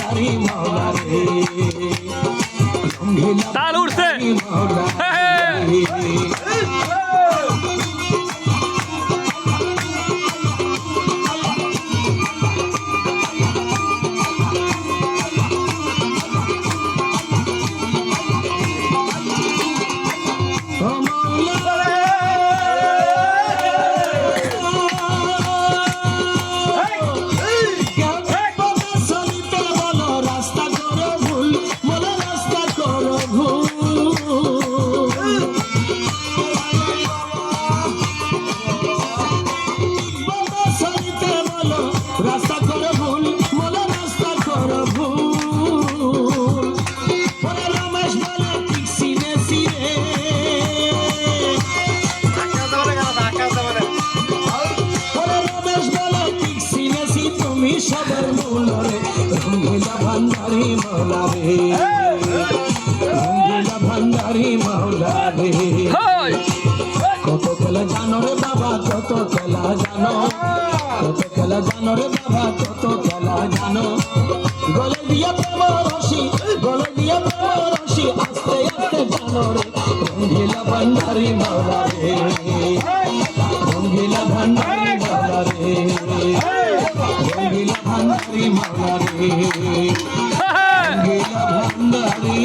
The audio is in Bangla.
ভান্ডারি মাওলা রে রঙ্গিলা তাল উঠছে মাওলা সবার মৌলা রে রঙ্গিলা ভান্ডারি মাওলা রে রঙ্গিলা ভান্ডারি মাওলা রে কত খেলা জানো রে বাবা কত খেলা জানো কত খেলা জানো রে বাবা কত খেলা জানো গলে দিয়া প্রেম রশি গলে দিয়া প্রেম রশি আস্তে আস্তে জানো রে রঙ্গিলা ভান্ডারি মাওলা রে রঙ্গিলা ভান্ডারি মাওলা রে রঙ্গিলা ভান্ডারি মাওলা রে রঙ্গিলা ভান্ডারি